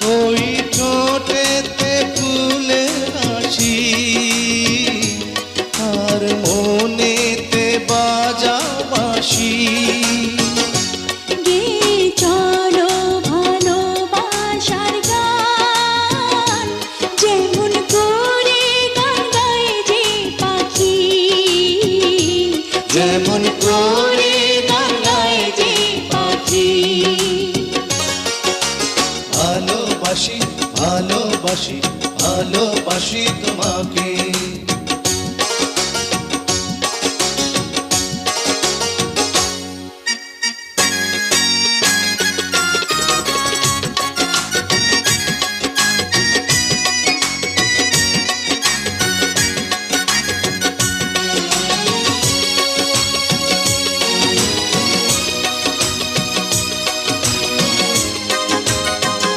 ওই ঠোঁটেতে ফুলের হাসি আর মনেতে বাজা বাঁশি। গে চলো ভালোবাসার গান, যেমন করে গান গায় যে পাখি, যেমন করে গান গায় যে পাখি। ভালোবাসি ভালোবাসি ভালোবাসি তোমাকে।